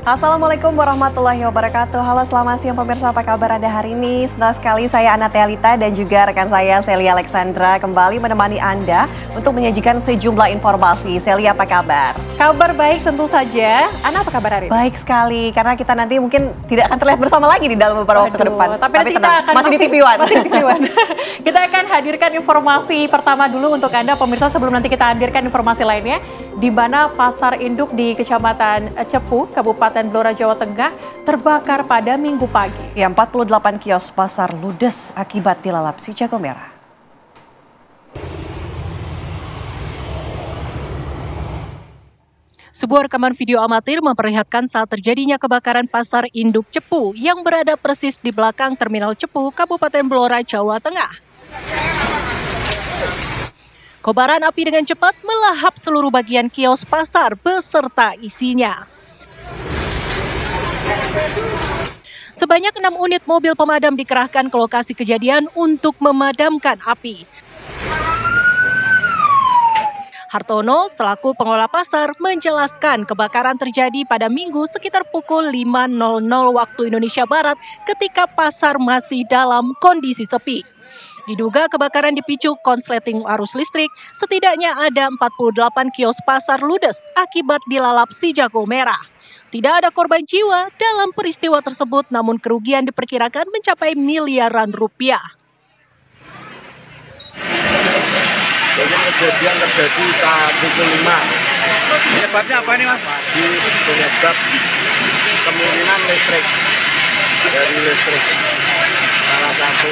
Assalamualaikum warahmatullahi wabarakatuh. Halo, selamat siang pemirsa, apa kabar Anda hari ini? Senang sekali saya Ana Tealita dan juga rekan saya Celia Alexandra kembali menemani Anda untuk menyajikan sejumlah informasi. Celia, apa kabar? Kabar baik tentu saja. Ana, apa kabar hari ini? Baik sekali, karena kita nanti mungkin tidak akan terlihat bersama lagi di dalam beberapa waktu ke depan. Tapi nanti kita akan masih di TV One. Masih di TV One. Kita akan hadirkan informasi pertama dulu untuk Anda pemirsa sebelum nanti kita hadirkan informasi lainnya. Di mana pasar induk di Kecamatan Cepu, Kabupaten Blora, Jawa Tengah terbakar pada Minggu pagi. Ya, 48 kios pasar ludes akibat dilalap si jago merah. Sebuah rekaman video amatir memperlihatkan saat terjadinya kebakaran pasar induk Cepu yang berada persis di belakang Terminal Cepu, Kabupaten Blora, Jawa Tengah. Kobaran api dengan cepat melahap seluruh bagian kios pasar beserta isinya. Sebanyak 6 unit mobil pemadam dikerahkan ke lokasi kejadian untuk memadamkan api. Hartono selaku pengelola pasar menjelaskan kebakaran terjadi pada Minggu sekitar pukul 5.00 waktu Indonesia Barat ketika pasar masih dalam kondisi sepi. Diduga kebakaran dipicu konsleting arus listrik, setidaknya ada 48 kios pasar ludes akibat dilalap si jago merah. Tidak ada korban jiwa dalam peristiwa tersebut, namun kerugian diperkirakan mencapai miliaran rupiah. Jadi kejadian terjadi pukul 5. Penyebabnya apa nih, Mas? Di penyebab kemungkinan listrik. Dari listrik. Salah satu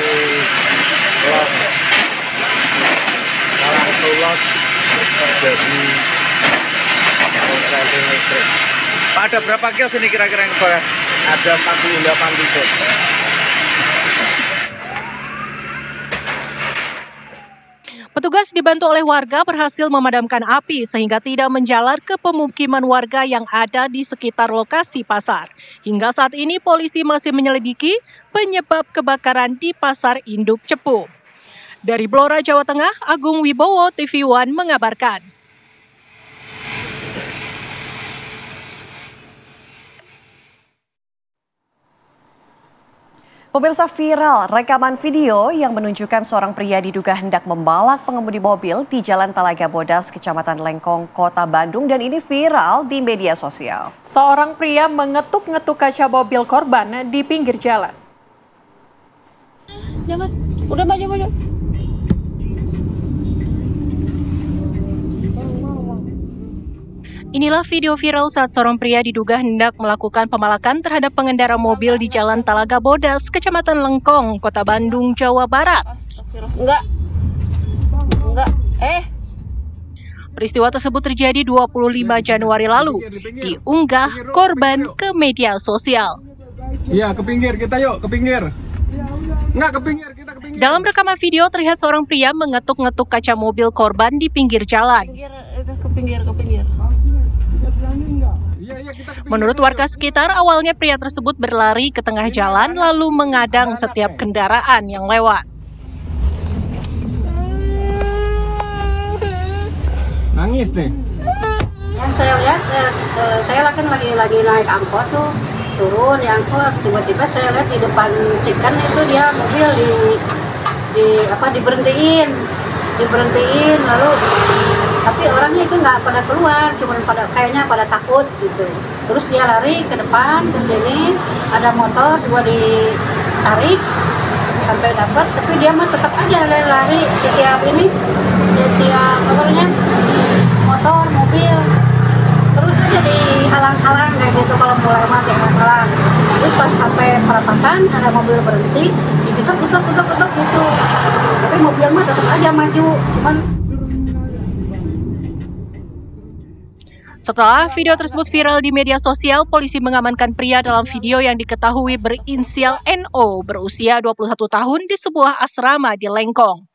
los terjadi konsleting listrik. Pak, ada berapa kios ini kira-kira yang kebakar? Ada 48 titik. Petugas dibantu oleh warga berhasil memadamkan api sehingga tidak menjalar ke pemukiman warga yang ada di sekitar lokasi pasar. Hingga saat ini polisi masih menyelidiki penyebab kebakaran di pasar induk Cepu. Dari Blora, Jawa Tengah, Agung Wibowo, TV One mengabarkan. Pemirsa, viral rekaman video yang menunjukkan seorang pria diduga hendak membalak pengemudi mobil di Jalan Talaga Bodas, Kecamatan Lengkong, Kota Bandung, dan ini viral di media sosial. Seorang pria mengetuk-ngetuk kaca mobil korban di pinggir jalan. Jangan, udah maju. Inilah video viral saat seorang pria diduga hendak melakukan pemalakan terhadap pengendara mobil di Jalan Talaga Bodas, Kecamatan Lengkong, Kota Bandung, Jawa Barat. Enggak. Peristiwa tersebut terjadi 25 Januari lalu. Diunggah korban ke media sosial. Iya, ke pinggir kita yuk, ke pinggir. Enggak, ke pinggir, kita ke pinggir. Dalam rekaman video terlihat seorang pria mengetuk-ngetuk kaca mobil korban di pinggir jalan. Ke pinggir. Menurut warga sekitar, awalnya pria tersebut berlari ke tengah jalan lalu mengadang setiap kendaraan yang lewat. Nangis nih. Yang saya lihat, saya lagi naik angkot tuh, turun di angkot, tiba-tiba saya lihat di depan Chicken itu dia mobil diberhentiin lalu tapi orangnya itu nggak pada keluar, cuma kayaknya pada takut gitu. Terus dia lari ke depan ke sini, ada motor juga ditarik sampai dapat, tapi dia mah tetap aja lari setiap motor mobil terus aja dihalang-halang kayak gitu. Kalau mulai mati halang, terus pas sampai perapatan ada mobil berhenti diketuk gitu, tapi mobil mah tetap aja maju, cuman. Setelah video tersebut viral di media sosial, polisi mengamankan pria dalam video yang diketahui berinisial NO berusia 21 tahun di sebuah asrama di Lengkong.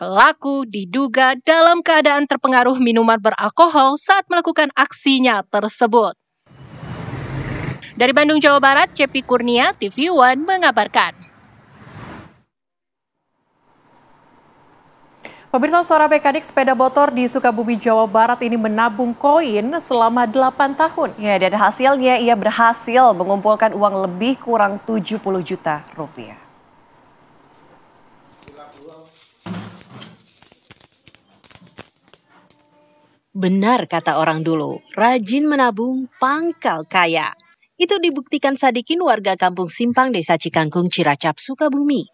Pelaku diduga dalam keadaan terpengaruh minuman beralkohol saat melakukan aksinya tersebut. Dari Bandung, Jawa Barat, Cepi Kurnia, TV One mengabarkan. Pemirsa, seorang mekanik sepeda motor di Sukabumi, Jawa Barat ini menabung koin selama 8 tahun. Ya, dan hasilnya ia berhasil mengumpulkan uang lebih kurang 70 juta rupiah. Benar kata orang dulu, rajin menabung pangkal kaya. Itu dibuktikan Sadikin, warga kampung Simpang, Desa Cikangkung, Ciracap, Sukabumi.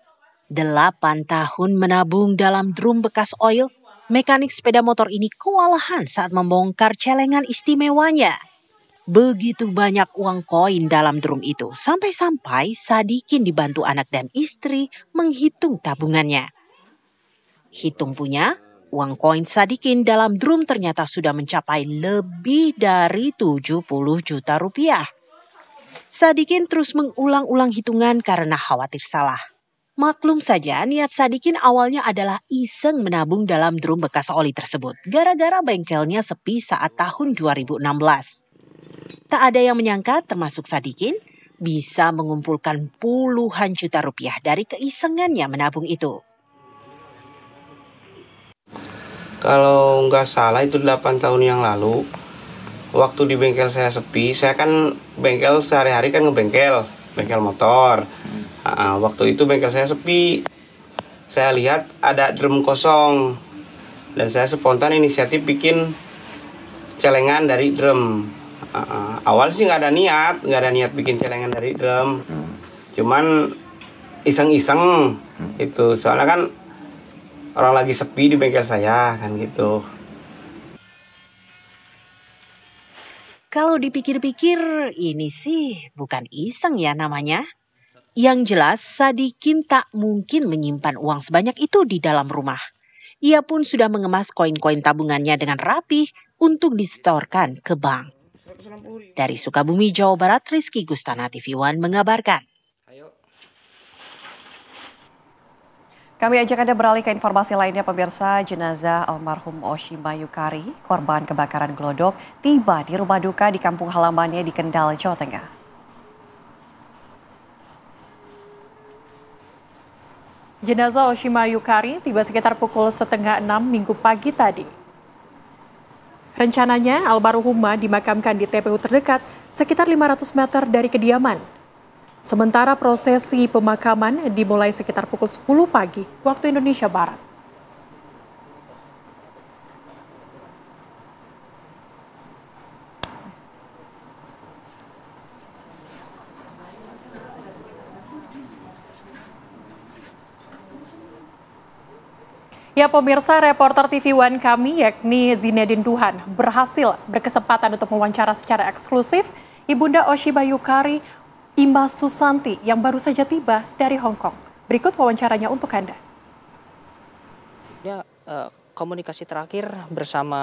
8 tahun menabung dalam drum bekas oil, mekanik sepeda motor ini kewalahan saat membongkar celengan istimewanya. Begitu banyak uang koin dalam drum itu, sampai-sampai Sadikin dibantu anak dan istri menghitung tabungannya. Hitung punya, uang koin Sadikin dalam drum ternyata sudah mencapai lebih dari 70 juta rupiah. Sadikin terus mengulang-ulang hitungan karena khawatir salah. Maklum saja, niat Sadikin awalnya adalah iseng menabung dalam drum bekas oli tersebut, gara-gara bengkelnya sepi saat tahun 2016. Tak ada yang menyangka, termasuk Sadikin, bisa mengumpulkan puluhan juta rupiah dari keisengannya menabung itu. Kalau nggak salah itu 8 tahun yang lalu, waktu di bengkel saya sepi, saya kan bengkel sehari-hari kan ngebengkel, bengkel motor. Waktu itu bengkel saya sepi, saya lihat ada drum kosong, dan saya spontan inisiatif bikin celengan dari drum. Awal sih nggak ada niat bikin celengan dari drum, cuman iseng-iseng itu, soalnya kan orang lagi sepi di bengkel saya kan gitu. Kalau dipikir-pikir, ini sih bukan iseng ya namanya. Yang jelas, Sadikin tak mungkin menyimpan uang sebanyak itu di dalam rumah. Ia pun sudah mengemas koin-koin tabungannya dengan rapih untuk disetorkan ke bank. Dari Sukabumi, Jawa Barat, Rizky Gustana, TV One mengabarkan. Kami ajak Anda beralih ke informasi lainnya, pemirsa. Jenazah almarhum Oshima Yukari, korban kebakaran glodok, tiba di rumah duka di kampung halamannya di Kendal, Jawa Tengah. Jenazah Oshima Yukari tiba sekitar pukul 5:30 Minggu pagi tadi. Rencananya almarhumah dimakamkan di TPU terdekat sekitar 500 meter dari kediaman. Sementara prosesi pemakaman dimulai sekitar pukul 10 pagi waktu Indonesia Barat. Ya pemirsa, reporter TV One kami yakni Zinedine Duhan berhasil berkesempatan untuk mewawancara secara eksklusif Ibunda Oshima Yukari, Ima Susanti yang baru saja tiba dari Hong Kong. Berikut wawancaranya untuk Anda. Komunikasi terakhir bersama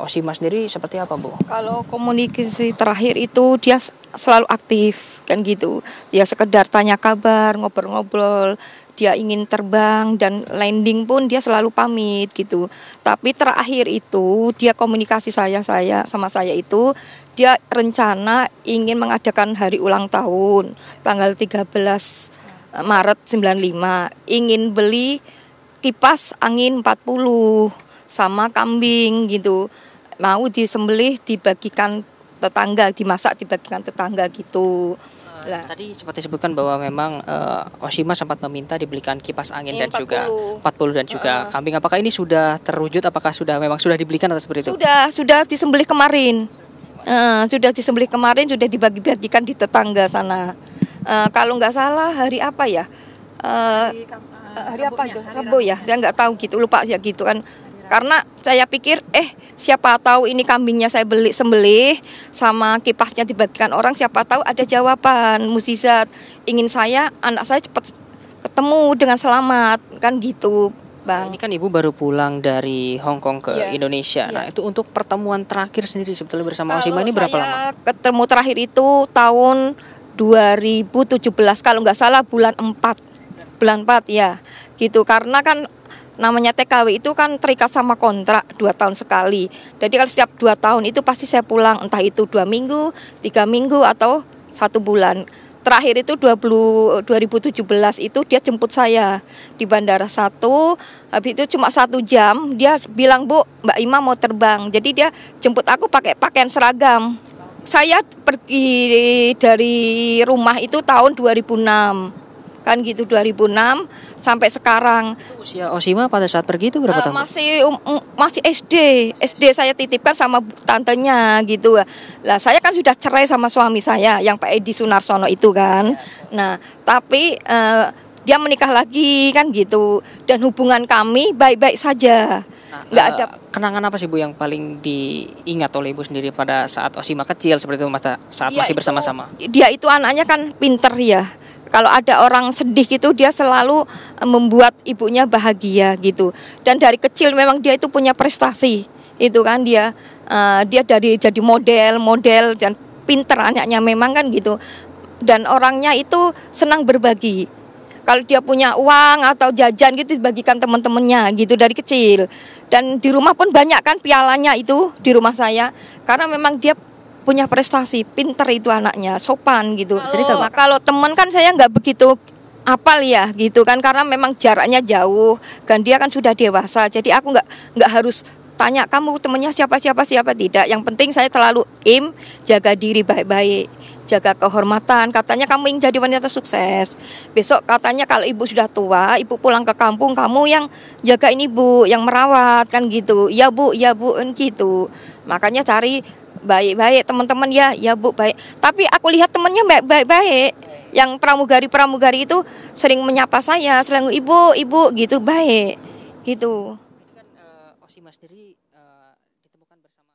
Oshima sendiri seperti apa, Bu? Kalau komunikasi terakhir itu dia selalu aktif kan gitu. Dia sekedar tanya kabar, ngobrol-ngobrol. Dia ingin terbang dan landing pun dia selalu pamit gitu. Tapi terakhir itu dia komunikasi sama saya itu dia rencana ingin mengadakan hari ulang tahun tanggal 13 Maret 95. Ingin beli kipas angin 40 sama kambing gitu. Mau disembelih dibagikan tetangga, dimasak dibagikan tetangga gitu. Tadi sempat disebutkan bahwa memang Oshima sempat meminta dibelikan kipas angin dan 40. Juga 40 dan juga kambing. Apakah ini sudah terwujud? Apakah memang sudah dibelikan atau seperti itu? Sudah disembelih kemarin. Sudah disembelih kemarin, sudah dibagi-bagikan di tetangga sana. Kalau nggak salah hari apa ya? Hari apa itu? Rabu ya, saya nggak tahu gitu, lupa ya gitu kan. Karena saya pikir, siapa tahu ini kambingnya saya sembelih sama kipasnya dibagikan orang, siapa tahu ada jawaban mukjizat. Ingin anak saya cepat ketemu dengan selamat, kan gitu, Bang. Ini kan Ibu baru pulang dari Hong Kong ke Indonesia. Nah, itu untuk pertemuan terakhir sendiri sebetulnya bersama Oshima ini berapa lama? Ketemu terakhir itu tahun 2017, kalau nggak salah bulan 4 ya, gitu. Karena kan namanya TKW itu kan terikat sama kontrak 2 tahun sekali. Jadi kalau setiap 2 tahun itu pasti saya pulang, entah itu 2 minggu, 3 minggu atau 1 bulan. terakhir itu 2017 itu dia jemput saya di Bandara 1, habis itu cuma 1 jam, dia bilang, "Bu, Mbak Ima mau terbang." Jadi dia jemput aku pakai pakaian seragam. Saya pergi dari rumah itu tahun 2006. Kan gitu 2006 sampai sekarang. Usia Oshima pada saat pergi itu berapa tahun? Masih SD saya titipkan sama tantenya gitu. Lah saya kan sudah cerai sama suami saya yang Pak Edi Sunarsono itu kan. Nah tapi dia menikah lagi kan gitu, dan hubungan kami baik-baik saja. Nggak ada kenangan apa sih Bu yang paling diingat oleh Ibu sendiri pada saat Oshima kecil seperti itu, saat masih bersama-sama? Dia itu anaknya kan pinter ya. Kalau ada orang sedih gitu dia selalu membuat ibunya bahagia gitu. Dan dari kecil memang dia itu punya prestasi. Itu kan dia dari jadi model dan pinter anaknya memang kan gitu. Dan orangnya itu senang berbagi. Kalau dia punya uang atau jajan gitu dibagikan teman-temannya gitu dari kecil. Dan di rumah pun banyak kan pialanya itu di rumah saya. Karena memang dia punya prestasi, pinter itu anaknya, sopan gitu. Kalau teman kan saya nggak begitu apal ya gitu kan, karena memang jaraknya jauh dan dia kan sudah dewasa. Jadi aku nggak harus tanya kamu temennya siapa tidak. Yang penting saya terlalu jaga diri baik-baik, jaga kehormatan. Katanya kamu ingin jadi wanita sukses. Besok katanya kalau ibu sudah tua, ibu pulang ke kampung, kamu yang jagain ibu, yang merawat kan gitu. Ya bu gitu. Makanya cari baik-baik teman-teman ya Bu baik. Tapi aku lihat temannya baik-baik. Yang pramugari itu sering menyapa saya, sering ibu gitu, baik gitu. Kan Oshima sendiri ditemukan bersama.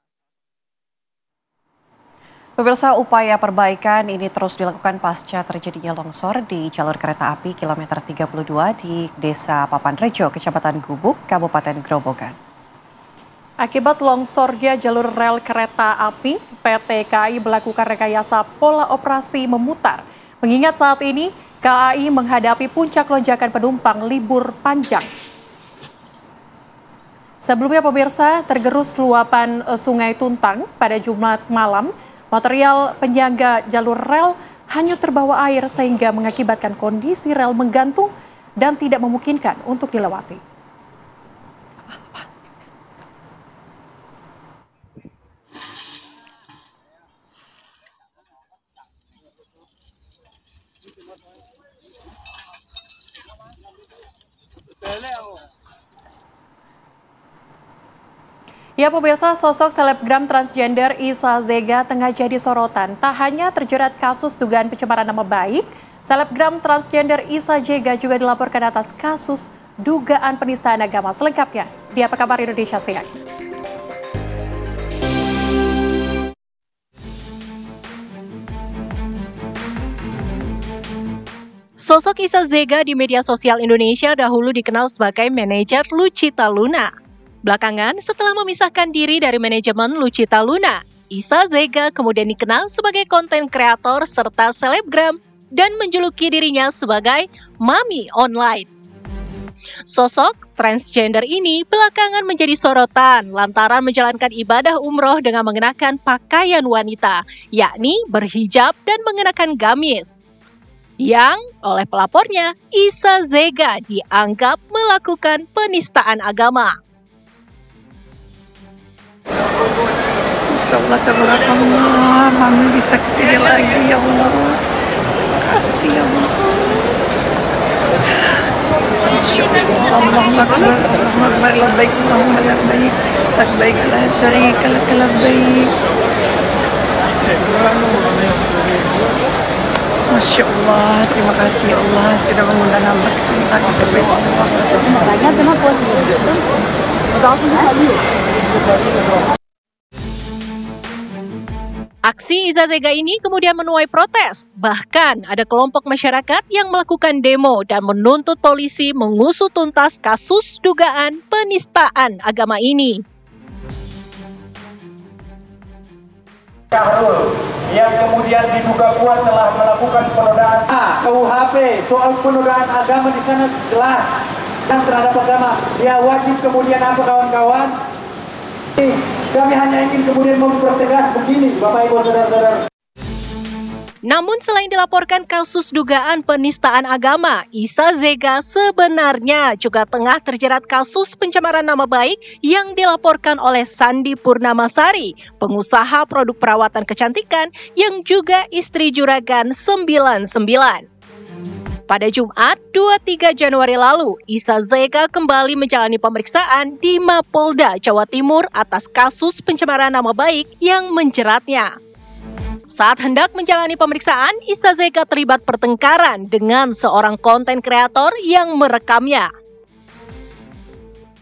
Pemirsa, upaya perbaikan ini terus dilakukan pasca terjadinya longsor di jalur kereta api kilometer 32 di Desa Papanrejo, Kecamatan Gubuk, Kabupaten Grobogan. Akibat longsornya jalur rel kereta api, PT KAI melakukan rekayasa pola operasi memutar. Mengingat saat ini, KAI menghadapi puncak lonjakan penumpang libur panjang. Sebelumnya pemirsa, tergerus luapan Sungai Tuntang pada Jumat malam, material penyangga jalur rel hanyut terbawa air sehingga mengakibatkan kondisi rel menggantung dan tidak memungkinkan untuk dilewati. Ya pemirsa, sosok selebgram transgender Isa Zega tengah jadi sorotan. Tak hanya terjerat kasus dugaan pencemaran nama baik, selebgram transgender Isa Zega juga dilaporkan atas kasus dugaan penistaan agama. Selengkapnya di Apa Kabar Indonesia Siang. Sosok Isa Zega di media sosial Indonesia dahulu dikenal sebagai manajer Lucita Luna. Belakangan, setelah memisahkan diri dari manajemen Lucita Luna, Isa Zega kemudian dikenal sebagai konten kreator serta selebgram dan menjuluki dirinya sebagai Mami Online. Sosok transgender ini belakangan menjadi sorotan lantaran menjalankan ibadah umroh dengan mengenakan pakaian wanita, yakni berhijab dan mengenakan gamis. Yang oleh pelapornya, Isa Zega dianggap melakukan penistaan agama. Insyaallah tabarakallah, Mami bisa kesini lagi ya Allah. Kasih ya Allah. Allahumma labbaik Allahumma labbaik labbaik la syarika lak labbaik. Masya Allah, terima kasih ya Allah sudah mengundang hamba ke sini lagi kepada Allah. Aksi Isa Zega ini kemudian menuai protes. Bahkan ada kelompok masyarakat yang melakukan demo dan menuntut polisi mengusut tuntas kasus dugaan penistaan agama ini. Yang kemudian diduga kuat telah melakukan penodaan. KUHP soal penodaan agama di sana jelas dan terhadap agama. Ya wajib kemudian apa kawan-kawan? Kami hanya ingin kemudian mempertegas begini, Bapak Ibu Saudara-saudara. Namun selain dilaporkan kasus dugaan penistaan agama, Isa Zega sebenarnya juga tengah terjerat kasus pencemaran nama baik yang dilaporkan oleh Sandi Purnamasari, pengusaha produk perawatan kecantikan yang juga istri juragan 99. Pada Jumat 23 Januari lalu, Isa Zega kembali menjalani pemeriksaan di Mapolda Jawa Timur atas kasus pencemaran nama baik yang menjeratnya. Saat hendak menjalani pemeriksaan, Isa Zega terlibat pertengkaran dengan seorang konten kreator yang merekamnya.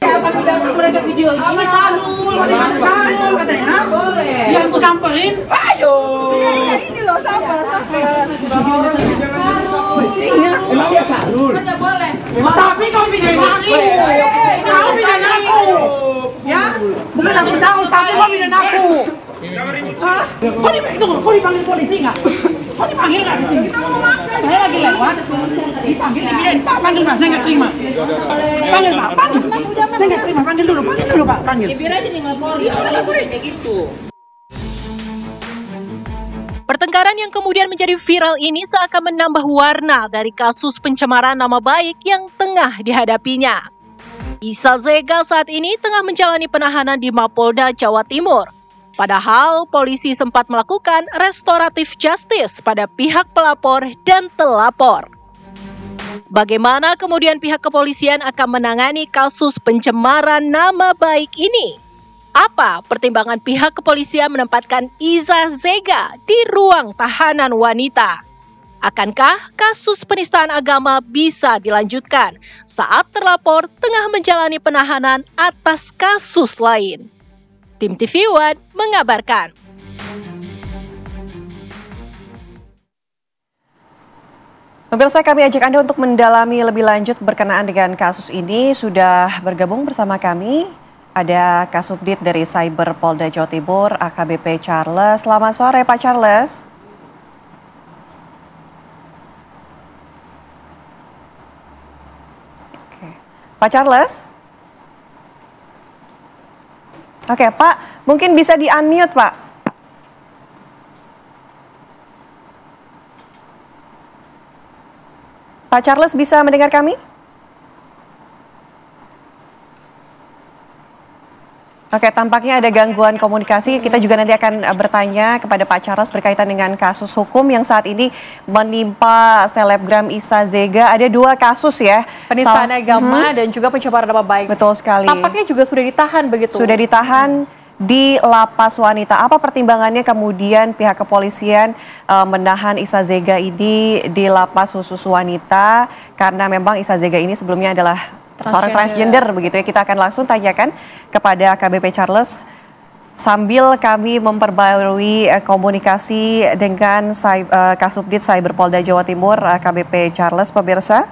Mereka video ini salul katanya. Yang ku samperin, ayo. Ini loh, sabar. Iya, emang dia salul. Boleh. Tapi kau pidana aku. Kau pidana aku. Ya, bukan aku salul, tapi kau pidana aku. Hah? Kau dipanggil polisi nggak? Kau dipanggil nggak di sini? Saya lagi lewat. Dipanggil, Pak panggil Pak, saya nggak terima. Panggil Pak, panggil. Saya nggak terima, panggil dulu Pak, panggil. Biar aja nih ngelapor, kayak gitu. Pertengkaran yang kemudian menjadi viral ini seakan menambah warna dari kasus pencemaran nama baik yang tengah dihadapinya. Isa Zega saat ini tengah menjalani penahanan di Mapolda Jawa Timur. Padahal polisi sempat melakukan restoratif justice pada pihak pelapor dan telapor. Bagaimana kemudian pihak kepolisian akan menangani kasus pencemaran nama baik ini? Apa pertimbangan pihak kepolisian menempatkan Isa Zega di ruang tahanan wanita? Akankah kasus penistaan agama bisa dilanjutkan saat terlapor tengah menjalani penahanan atas kasus lain? Tim TV One mengabarkan. Pemirsa, kami ajak Anda untuk mendalami lebih lanjut berkenaan dengan kasus ini. Sudah bergabung bersama kami ada Kasubdit dari Cyber Polda Jawa Timur, AKBP Charles. Selamat sore Pak Charles. Oke. Pak Charles? Oke Pak, mungkin bisa di-unmute Pak. Pak Charles bisa mendengar kami? Oke, tampaknya ada gangguan komunikasi. Kita juga nanti akan bertanya kepada Pak Charles berkaitan dengan kasus hukum yang saat ini menimpa selebgram Isa Zega. Ada 2 kasus ya. Penistaan agama dan juga pencemaran nama baik. Betul sekali. Tampaknya juga sudah ditahan begitu. Sudah ditahan di lapas wanita. Apa pertimbangannya kemudian pihak kepolisian menahan Isa Zega ini di lapas khusus wanita? Karena memang Isa Zega ini sebelumnya adalah seorang transgender begitu ya. Kita akan langsung tanyakan kepada AKBP Charles sambil kami memperbarui komunikasi dengan Kasubdit Cyber Polda Jawa Timur AKBP Charles. Pemirsa,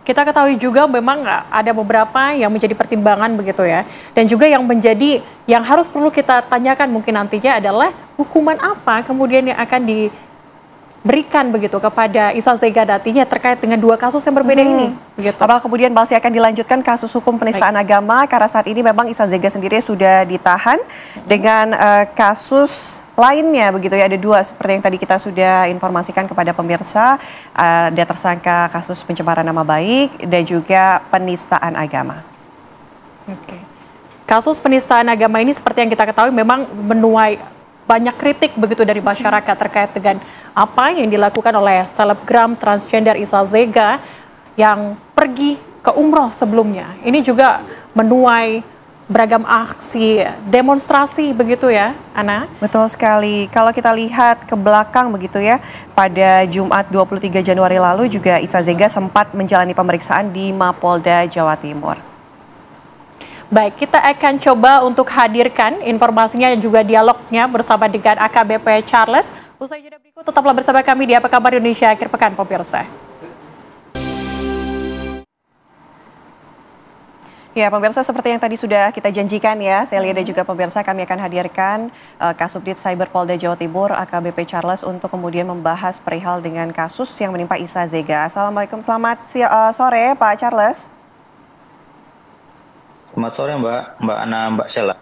kita ketahui juga memang ada beberapa yang menjadi pertimbangan begitu ya, dan juga yang menjadi yang harus perlu kita tanyakan mungkin nantinya adalah hukuman apa kemudian yang akan diberikan begitu kepada Isa Zega nantinya terkait dengan 2 kasus yang berbeda ini. Begitu. Apakah kemudian masih akan dilanjutkan kasus hukum penistaan agama? Karena saat ini memang Isa Zega sendiri sudah ditahan dengan kasus lainnya begitu ya. Ada 2 seperti yang tadi kita sudah informasikan kepada pemirsa. Ada tersangka kasus pencemaran nama baik dan juga penistaan agama. Oke. Kasus penistaan agama ini seperti yang kita ketahui memang menuai banyak kritik begitu dari masyarakat terkait dengan apa yang dilakukan oleh selebgram transgender Isa Zega yang pergi ke umroh sebelumnya. Ini juga menuai beragam aksi demonstrasi begitu ya, Ana? Betul sekali. Kalau kita lihat ke belakang begitu ya, pada Jumat 23 Januari lalu juga Isa Zega sempat menjalani pemeriksaan di Mapolda Jawa Timur. Baik, kita akan coba untuk hadirkan informasinya dan juga dialognya bersama dengan AKBP Charles. Usai jeda berikut, tetaplah bersama kami di Apa Kabar Indonesia Akhir Pekan, pemirsa. Ya, pemirsa, seperti yang tadi sudah kita janjikan ya, saya lihat dan juga pemirsa, kami akan hadirkan Kasubdit Cyber Polda Jawa Timur, AKBP Charles, untuk kemudian membahas perihal dengan kasus yang menimpa Isa Zega. Assalamualaikum, selamat sore Pak Charles. Selamat sore Mbak Ana, Mbak Sheila.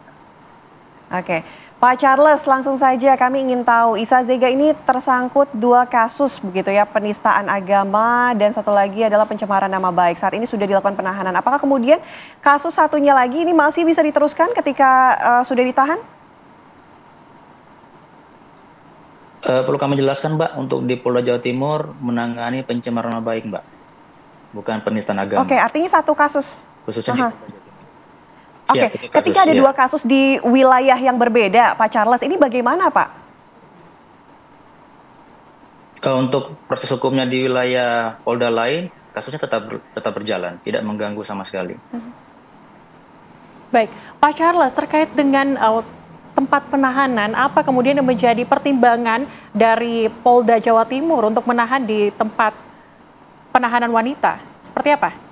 Oke, Pak Charles, langsung saja kami ingin tahu, Isa Zega ini tersangkut 2 kasus begitu ya, penistaan agama dan satu lagi adalah pencemaran nama baik. Saat ini sudah dilakukan penahanan. Apakah kemudian kasus satunya lagi ini masih bisa diteruskan ketika sudah ditahan? Perlu kami jelaskan, Mbak, untuk di Polda Jawa Timur menangani pencemaran nama baik, Mbak, bukan penistaan agama. Oke, artinya satu kasus. Khususnya di Polda Jawa Timur. Oke, ketika ada 2 kasus di wilayah yang berbeda, Pak Charles, ini bagaimana, Pak? Untuk proses hukumnya di wilayah Polda lain, kasusnya tetap berjalan, tidak mengganggu sama sekali. Baik, Pak Charles, terkait dengan tempat penahanan, apa kemudian yang menjadi pertimbangan dari Polda Jawa Timur untuk menahan di tempat penahanan wanita? Seperti apa?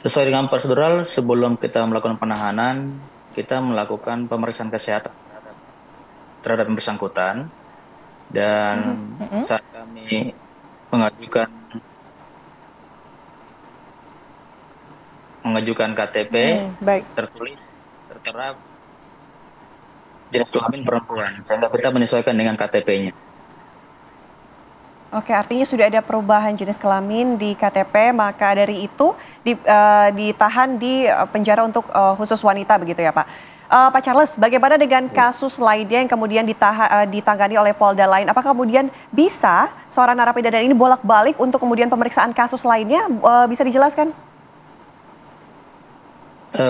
Sesuai dengan prosedural, sebelum kita melakukan penahanan, kita melakukan pemeriksaan kesehatan terhadap yang bersangkutan. Dan saat kami mengajukan KTP, tertulis, tertera jenis kelamin perempuan, sehingga kita menyesuaikan dengan KTP-nya. Oke, artinya sudah ada perubahan jenis kelamin di KTP, maka dari itu ditahan di penjara untuk khusus wanita begitu ya Pak. Pak Charles, bagaimana dengan kasus lainnya yang kemudian ditangani oleh Polda lain? Apakah kemudian bisa seorang narapidana ini bolak-balik untuk kemudian pemeriksaan kasus lainnya? Bisa dijelaskan?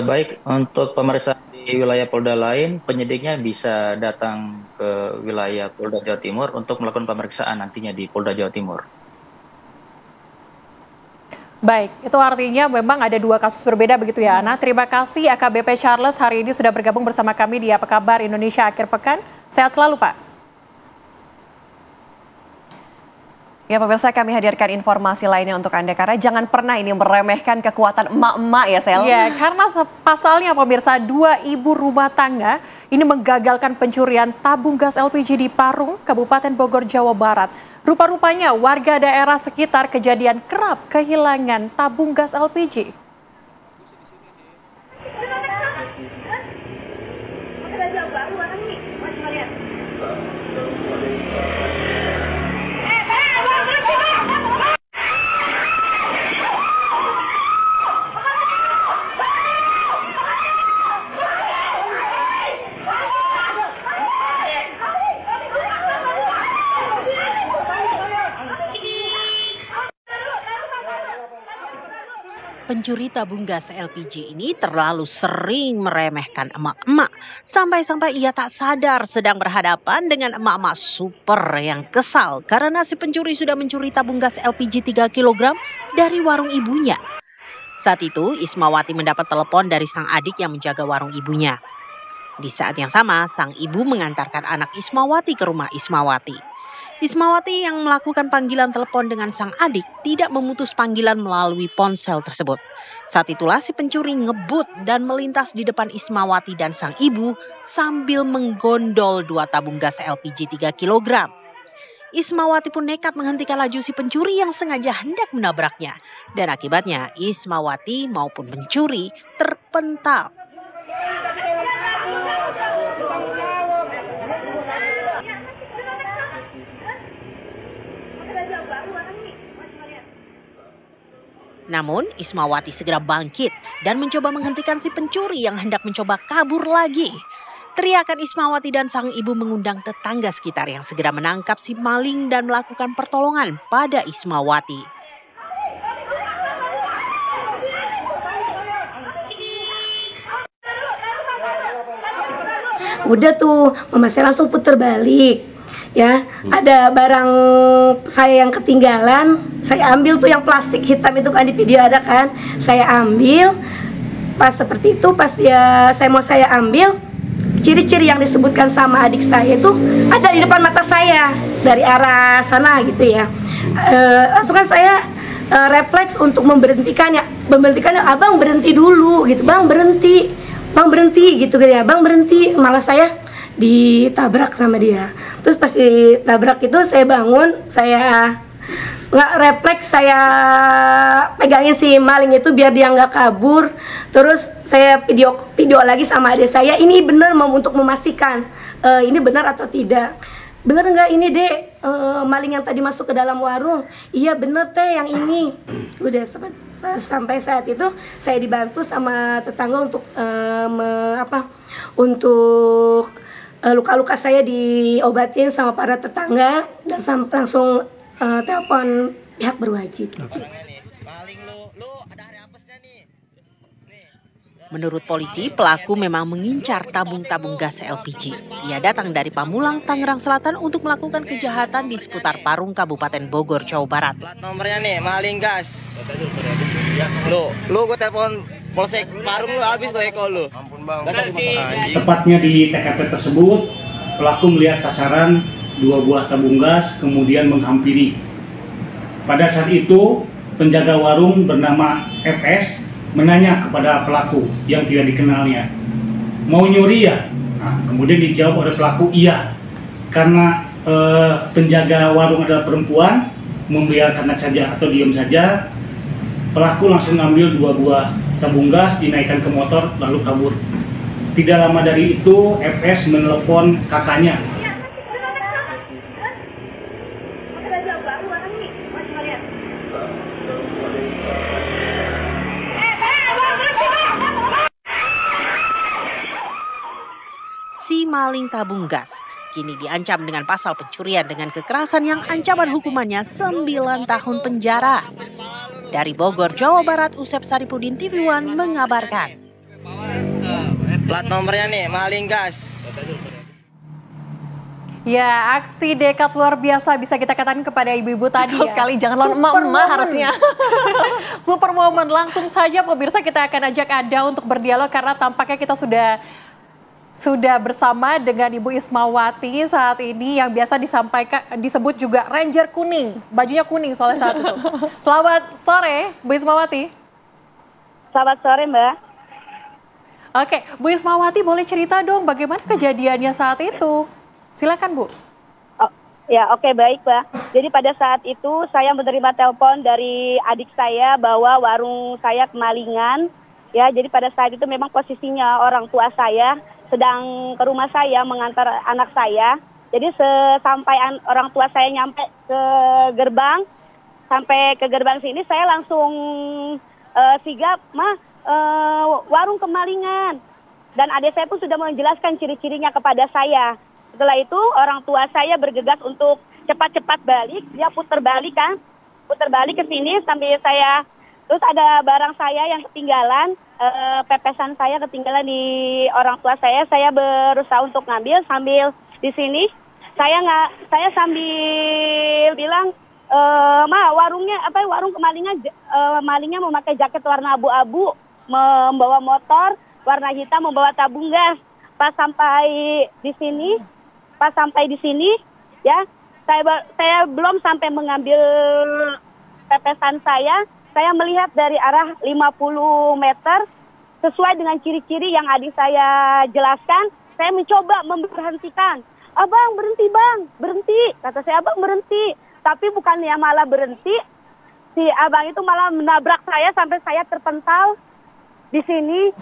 Baik, untuk pemeriksaan di wilayah Polda lain, penyidiknya bisa datang ke wilayah Polda Jawa Timur untuk melakukan pemeriksaan nantinya di Polda Jawa Timur. Baik, itu artinya memang ada 2 kasus berbeda begitu ya, Ana. Terima kasih AKBP Charles hari ini sudah bergabung bersama kami di Apa Kabar Indonesia Akhir Pekan. Sehat selalu, Pak. Ya pemirsa, kami hadirkan informasi lainnya untuk Anda karena jangan pernah ini meremehkan kekuatan emak-emak ya Sel. Ya, karena pasalnya pemirsa 2 ibu rumah tangga ini menggagalkan pencurian tabung gas LPG di Parung, Kabupaten Bogor, Jawa Barat. Rupa-rupanya warga daerah sekitar kejadian kerap kehilangan tabung gas LPG. Pencuri tabung gas LPG ini terlalu sering meremehkan emak-emak sampai-sampai ia tak sadar sedang berhadapan dengan emak-emak super yang kesal karena si pencuri sudah mencuri tabung gas LPG 3 kg dari warung ibunya. Saat itu Ismawati mendapat telepon dari sang adik yang menjaga warung ibunya. Di saat yang sama sang ibu mengantarkan anak Ismawati ke rumah Ismawati. Ismawati yang melakukan panggilan telepon dengan sang adik tidak memutus panggilan melalui ponsel tersebut. Saat itulah si pencuri ngebut dan melintas di depan Ismawati dan sang ibu sambil menggondol 2 tabung gas LPG 3 kg. Ismawati pun nekat menghentikan laju si pencuri yang sengaja hendak menabraknya. Dan akibatnya Ismawati maupun pencuri terpental. Namun Ismawati segera bangkit dan mencoba menghentikan si pencuri yang hendak mencoba kabur lagi. Teriakan Ismawati dan sang ibu mengundang tetangga sekitar yang segera menangkap si maling dan melakukan pertolongan pada Ismawati. Udah tuh, mama saya langsung putar balik. Ya, ada barang saya yang ketinggalan, saya ambil tuh yang plastik hitam itu kan di video ada kan, saya ambil. Pas seperti itu, pas saya ambil, ciri-ciri yang disebutkan sama adik saya itu ada di depan mata saya dari arah sana gitu ya. Langsung kan saya refleks untuk memberhentikannya, abang berhenti dulu gitu, bang berhenti gitu ya, bang berhenti, malah saya ditabrak sama dia. Terus pas ditabrak itu saya bangun, saya nggak refleks, saya pegangin si maling itu biar dia nggak kabur. Terus saya video lagi sama adik saya, ini benar untuk memastikan ini benar atau tidak. Bener nggak ini dek, maling yang tadi masuk ke dalam warung? Iya bener teh yang ini. Udah sampai saat itu saya dibantu sama tetangga untuk untuk luka-luka saya diobatin sama para tetangga dan langsung telepon pihak berwajib. Menurut polisi, pelaku memang mengincar tabung-tabung gas LPG. Ia datang dari Pamulang, Tangerang Selatan untuk melakukan kejahatan di seputar Parung, Kabupaten Bogor, Jawa Barat. Plat nomornya nih, maling gas. Lu gue telepon Polsek Parung, lu habis tuh Eko lu. Ampun bang. Tepatnya di TKP tersebut, pelaku melihat sasaran 2 buah tabung gas, kemudian menghampiri. Pada saat itu, penjaga warung bernama FS menanya kepada pelaku yang tidak dikenalnya, mau nyuri ya? Nah, kemudian dijawab oleh pelaku iya, karena penjaga warung adalah perempuan, membiarkan saja atau diam saja, pelaku langsung ngambil 2 buah tabung gas, dinaikkan ke motor lalu kabur. Tidak lama dari itu FS menelepon kakaknya. Si maling tabung gas kini diancam dengan pasal pencurian dengan kekerasan yang ancaman hukumannya 9 tahun penjara. Dari Bogor, Jawa Barat, Usep Saripudin, TV One mengabarkan. Plat nomornya nih, maling gas. Ya, aksi dekat luar biasa bisa kita katakan kepada ibu-ibu tadi ya. Sekali, jangan lawan emak-emak harusnya. Super moment, langsung saja pemirsa kita akan ajak Anda untuk berdialog karena tampaknya kita sudah bersama dengan Ibu Ismawati saat ini yang biasa disebut juga Ranger kuning. Bajunya kuning soalnya saat itu. Selamat sore, Bu Ismawati. Selamat sore, Mbak. Oke, Bu Ismawati boleh cerita dong bagaimana kejadiannya saat itu? Silakan, Bu. Oh, ya, oke, baik, Mbak. Jadi pada saat itu saya menerima telepon dari adik saya bahwa warung saya kemalingan. Ya, jadi pada saat itu memang posisinya orang tua saya sedang ke rumah saya mengantar anak saya. Jadi sesampai orang tua saya nyampe ke gerbang, sampai ke gerbang sini saya langsung sigap, warung kemalingan. Dan adik saya pun sudah menjelaskan ciri-cirinya kepada saya. Setelah itu orang tua saya bergegas untuk cepat-cepat balik, dia putar balik ke sini sambil saya, terus ada barang saya yang ketinggalan, pepesan saya ketinggalan di orang tua saya berusaha untuk ngambil sambil di sini saya sambil bilang, warung kemalingan, malingnya memakai jaket warna abu-abu, membawa motor warna hitam, membawa tabung gas. Pas sampai di sini ya, saya belum sampai mengambil pepesan saya melihat dari arah 50 meter sesuai dengan ciri-ciri yang adik saya jelaskan. Saya mencoba memberhentikan. Abang berhenti bang, berhenti. Kata saya, abang berhenti. Tapi bukannya malah berhenti, si abang itu malah menabrak saya sampai saya terpental di sini.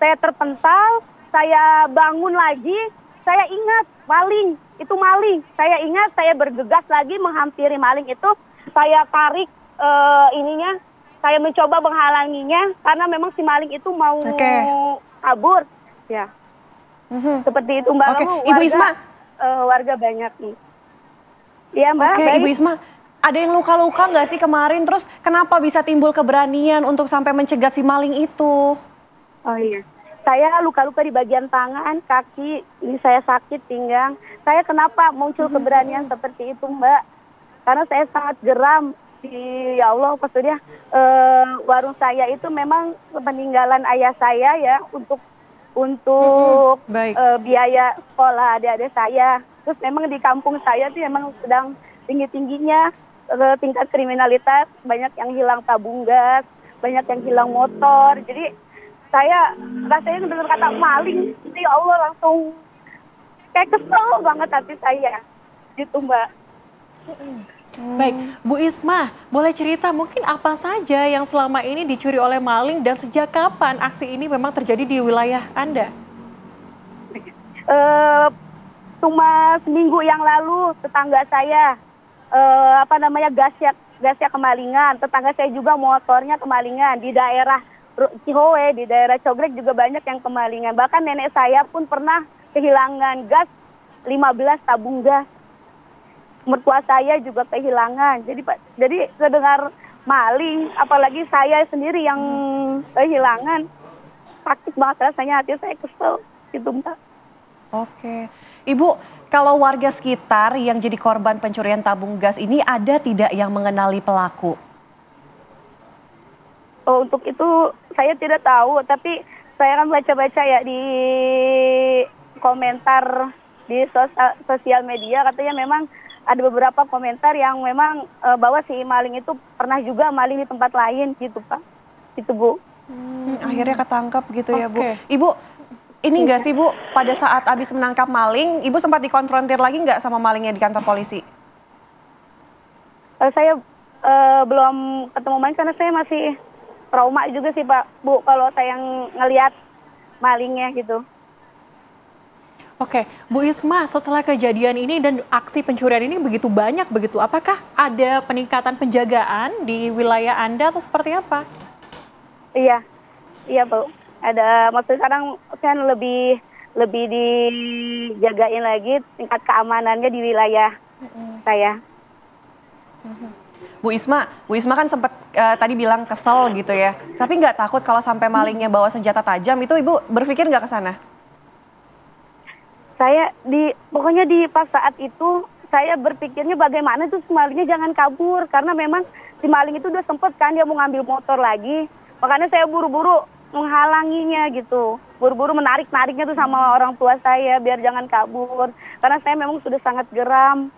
Saya terpental, saya bangun lagi, saya ingat maling, itu maling. Saya ingat, saya bergegas lagi menghampiri maling itu. Saya tarik saya mencoba menghalanginya karena memang si maling itu mau kabur, ya. Seperti itu, Mbak. Ibu Isma, warga banyak nih. Iya, Mbak. Ibu Isma, ada yang luka-luka nggak sih kemarin? Terus kenapa bisa timbul keberanian untuk sampai mencegat si maling itu? Oh iya, saya luka-luka di bagian tangan, kaki, ini saya sakit pinggang. Saya kenapa muncul keberanian seperti itu, Mbak? Karena saya sangat geram. Ya Allah, maksudnya warung saya itu memang peninggalan ayah saya ya untuk biaya sekolah adik-adik saya. Terus memang di kampung saya tuh memang sedang tinggi-tingginya tingkat kriminalitas, banyak yang hilang tabung gas, banyak yang hilang motor. Jadi saya rasanya dengar kata maling, ya Allah langsung kayak kesel banget hati saya, gitu Mbak. Baik, Bu Isma, boleh cerita mungkin apa saja yang selama ini dicuri oleh maling dan sejak kapan aksi ini memang terjadi di wilayah Anda? Cuma seminggu yang lalu tetangga saya gasnya kemalingan. Tetangga saya juga motornya kemalingan di daerah Cihowe, di daerah Cogrek juga banyak yang kemalingan. Bahkan nenek saya pun pernah kehilangan gas 15 tabung gas. Mertua saya juga kehilangan. Jadi sedengar maling, apalagi saya sendiri yang kehilangan, sakit banget rasanya, hati saya kesel gitu, Mbak. Oke. Ibu, kalau warga sekitar yang jadi korban pencurian tabung gas ini ada tidak yang mengenali pelaku? Oh, untuk itu saya tidak tahu, tapi saya kan baca-baca ya di komentar di sosial media, katanya memang ada beberapa komentar yang memang bahwa si maling itu pernah juga maling di tempat lain gitu, Pak. Gitu, Bu. Akhirnya ketangkap gitu ya, Bu. Ibu, ini nggak sih, Bu, pada saat habis menangkap maling, Ibu sempat dikonfrontir lagi nggak sama malingnya di kantor polisi? Saya belum ketemu maling karena saya masih trauma juga sih, Pak, Bu, kalau saya ngelihat malingnya gitu. Oke, Bu Isma, setelah kejadian ini dan aksi pencurian ini begitu banyak begitu, apakah ada peningkatan penjagaan di wilayah Anda atau seperti apa? Iya, Bu. Ada, maksudnya sekarang kan lebih dijagain lagi tingkat keamanannya di wilayah saya. Bu Isma kan sempat tadi bilang kesel gitu ya, tapi nggak takut kalau sampai malingnya bawa senjata tajam, itu Ibu berpikir nggak ke sana? Saya pokoknya di pas saat itu saya berpikirnya bagaimana tuh si malingnya jangan kabur, karena memang si maling itu udah sempet kan dia mau ngambil motor lagi, makanya saya buru-buru menghalanginya gitu, buru-buru menarik-nariknya tuh sama orang tua saya biar jangan kabur, karena saya memang sudah sangat geram.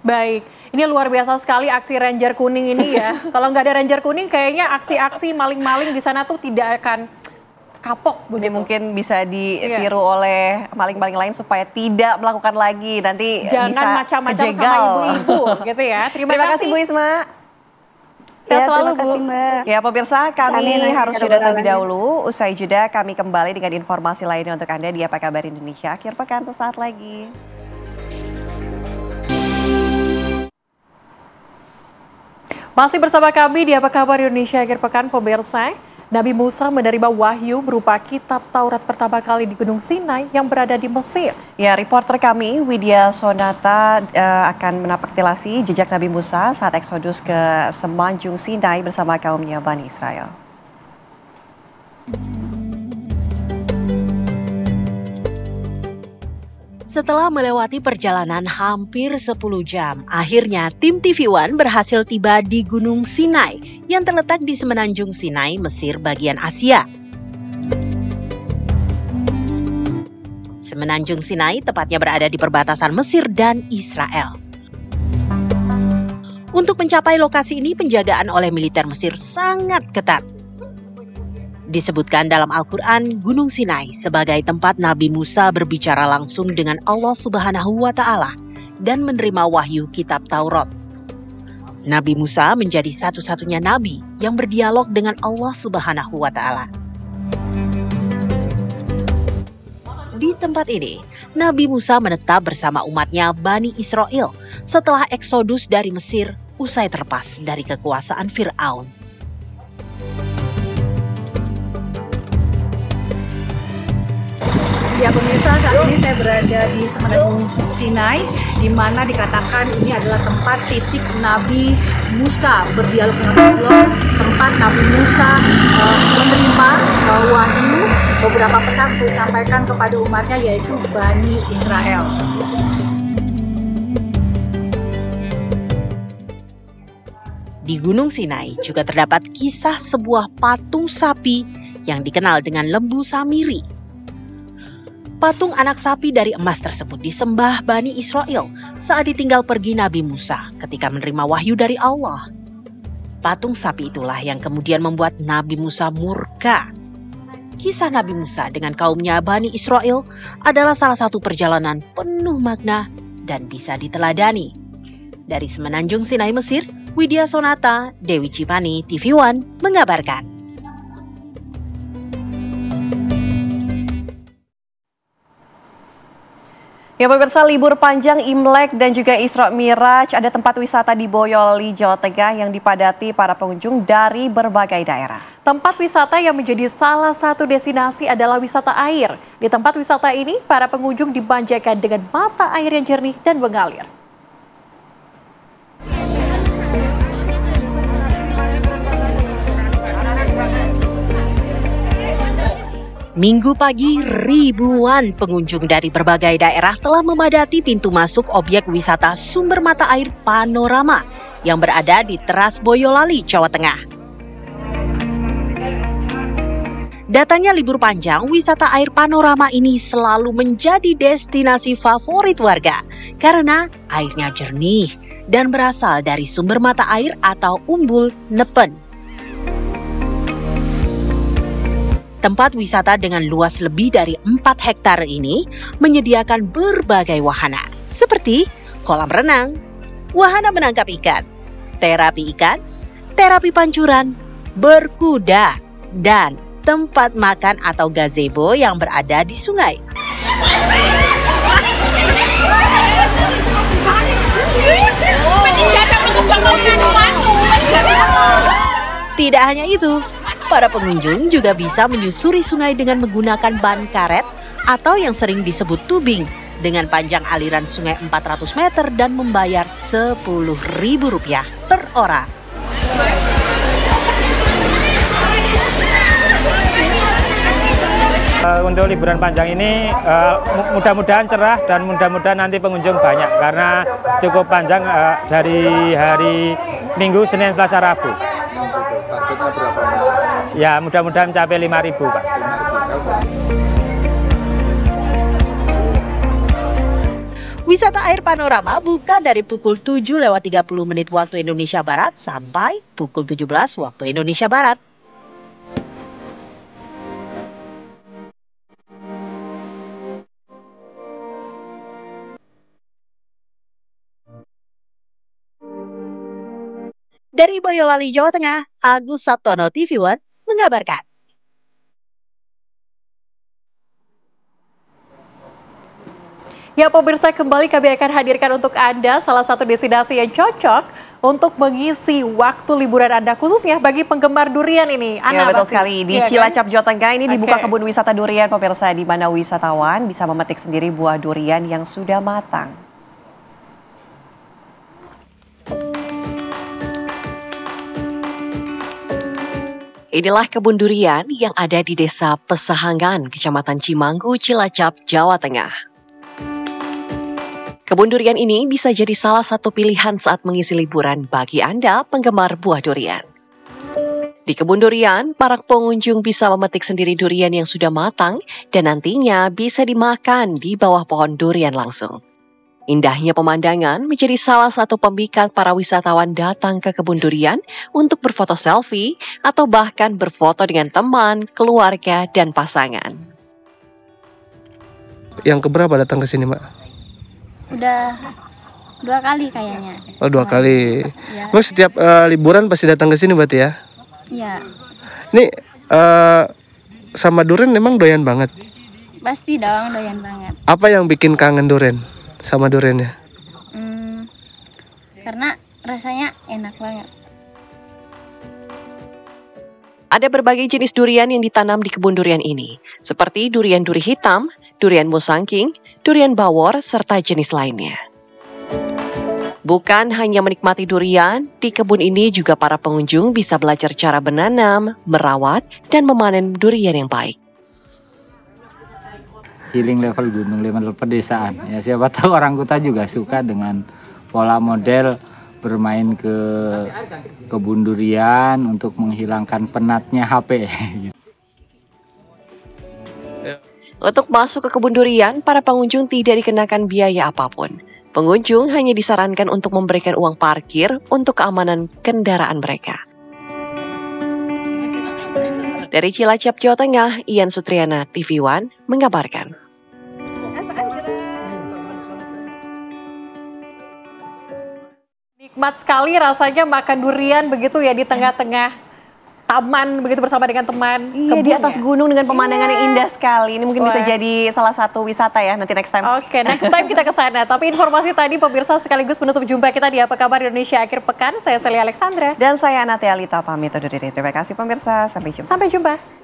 Baik, ini luar biasa sekali aksi Ranger Kuning ini ya. Kalau nggak ada Ranger Kuning kayaknya aksi-aksi maling-maling di sana tuh tidak akan kapok. Ini mungkin bisa ditiru oleh maling-maling lain supaya tidak melakukan lagi, nanti jangan bisa macam-macam kejegal. Sama ibu-ibu gitu ya. Terima kasih Bu Isma. Sehat selalu, Bu. Ya pemirsa, kami harus jeda terlebih dahulu. Usai jeda kami kembali dengan informasi lainnya untuk Anda di Apa Kabar Indonesia akhir pekan sesaat lagi. Masih bersama kami di Apa Kabar Indonesia akhir pekan, pemirsa. Nabi Musa menerima wahyu berupa kitab Taurat pertama kali di Gunung Sinai yang berada di Mesir. Ya, reporter kami Widya Sonata akan menapaktilasi jejak Nabi Musa saat eksodus ke Semenanjung Sinai bersama kaumnya Bani Israel. Setelah melewati perjalanan hampir 10 jam, akhirnya tim TV One berhasil tiba di Gunung Sinai yang terletak di Semenanjung Sinai, Mesir bagian Asia. Semenanjung Sinai tepatnya berada di perbatasan Mesir dan Israel. Untuk mencapai lokasi ini, penjagaan oleh militer Mesir sangat ketat. Disebutkan dalam Al-Quran, Gunung Sinai sebagai tempat Nabi Musa berbicara langsung dengan Allah Subhanahu wa Ta'ala dan menerima wahyu kitab Taurat. Nabi Musa menjadi satu-satunya nabi yang berdialog dengan Allah Subhanahu wa Ta'ala. Di tempat ini, Nabi Musa menetap bersama umatnya Bani Israel setelah eksodus dari Mesir usai terlepas dari kekuasaan Fir'aun. Ya pemirsa, saat ini saya berada di Semenanjung Sinai, di mana dikatakan ini adalah tempat titik Nabi Musa berdialog dengan Allah, tempat Nabi Musa menerima wahyu, beberapa pesan untuk disampaikan kepada umatnya yaitu Bani Israel. Di Gunung Sinai juga terdapat kisah sebuah patung sapi yang dikenal dengan lembu Samiri. Patung anak sapi dari emas tersebut disembah Bani Israel saat ditinggal pergi Nabi Musa ketika menerima wahyu dari Allah. Patung sapi itulah yang kemudian membuat Nabi Musa murka. Kisah Nabi Musa dengan kaumnya Bani Israel adalah salah satu perjalanan penuh makna dan bisa diteladani. Dari Semenanjung Sinai, Mesir, Widya Sonata, Dewi Cipani, TV One mengabarkan. Ya pemirsa, libur panjang Imlek dan juga Isra Miraj, ada tempat wisata di Boyolali, Jawa Tengah yang dipadati para pengunjung dari berbagai daerah. Tempat wisata yang menjadi salah satu destinasi adalah wisata air. Di tempat wisata ini, para pengunjung dimanjakan dengan mata air yang jernih dan mengalir. Minggu pagi, ribuan pengunjung dari berbagai daerah telah memadati pintu masuk objek wisata sumber mata air Panorama yang berada di Teras Boyolali, Jawa Tengah. Datangnya libur panjang, wisata air Panorama ini selalu menjadi destinasi favorit warga karena airnya jernih dan berasal dari sumber mata air atau umbul nepen. Tempat wisata dengan luas lebih dari 4 hektar ini menyediakan berbagai wahana seperti kolam renang, wahana menangkap ikan, terapi pancuran, berkuda, dan tempat makan atau gazebo yang berada di sungai. Tidak hanya itu, para pengunjung juga bisa menyusuri sungai dengan menggunakan ban karet atau yang sering disebut tubing dengan panjang aliran sungai 400 meter dan membayar Rp10.000 per orang. Untuk liburan panjang ini mudah-mudahan cerah dan mudah-mudahan nanti pengunjung banyak karena cukup panjang dari hari Minggu, Senin, Selasa, Rabu. Targetnya berapa? Ya mudah-mudahan mencapai 5.000 Pak. Wisata air Panorama buka dari pukul 7:30 waktu Indonesia Barat sampai pukul 17 waktu Indonesia Barat. Dari Boyolali, Jawa Tengah, Agus Sabtono, TV One mengabarkan. Ya pemirsa, kembali kami akan hadirkan untuk Anda salah satu destinasi yang cocok untuk mengisi waktu liburan Anda, khususnya bagi penggemar durian ini. Ya betul sekali, di Cilacap, Jawa Tengah ini dibuka kebun wisata durian pemirsa, di mana wisatawan bisa memetik sendiri buah durian yang sudah matang. Inilah kebun durian yang ada di Desa Pesahangan, Kecamatan Cimanggu, Cilacap, Jawa Tengah. Kebun durian ini bisa jadi salah satu pilihan saat mengisi liburan bagi Anda penggemar buah durian. Di kebun durian, para pengunjung bisa memetik sendiri durian yang sudah matang dan nantinya bisa dimakan di bawah pohon durian langsung. Indahnya pemandangan menjadi salah satu pemikat para wisatawan datang ke kebun durian untuk berfoto selfie atau bahkan berfoto dengan teman, keluarga, dan pasangan. Yang keberapa datang ke sini, Mbak? Udah 2 kali kayaknya. Oh, 2 kali. Ya. Mbak setiap liburan pasti datang ke sini berarti ya? Iya. Ini sama durian memang doyan banget? Pasti dong, doyan banget. Apa yang bikin kangen durian? Sama duriannya? Karena rasanya enak banget. Ada berbagai jenis durian yang ditanam di kebun durian ini, seperti durian duri hitam, durian musangking, durian bawor, serta jenis lainnya. Bukan hanya menikmati durian, di kebun ini juga para pengunjung bisa belajar cara menanam, merawat, dan memanen durian yang baik. Healing level gunung, level pedesaan. Ya siapa tahu orang kota juga suka dengan pola model bermain ke kebun durian untuk menghilangkan penatnya HP. Untuk masuk ke kebun durian, para pengunjung tidak dikenakan biaya apapun. Pengunjung hanya disarankan untuk memberikan uang parkir untuk keamanan kendaraan mereka. Dari Cilacap, Jawa Tengah, Ian Sutriana, TV One mengabarkan. nikmat sekali rasanya makan durian begitu ya di tengah-tengah taman begitu bersama dengan teman. Iya, di atas gunung dengan pemandangan yang indah sekali. Ini mungkin bisa Wah. jadi salah satu wisata ya nanti next time. Oke, next time kita ke sana. Tapi informasi tadi pemirsa sekaligus menutup jumpa kita di Apa Kabar Indonesia akhir pekan. Saya Celia Alexandra. Dan saya Anatea Alita pamit undur diri. Terima kasih pemirsa. Sampai jumpa. Sampai jumpa.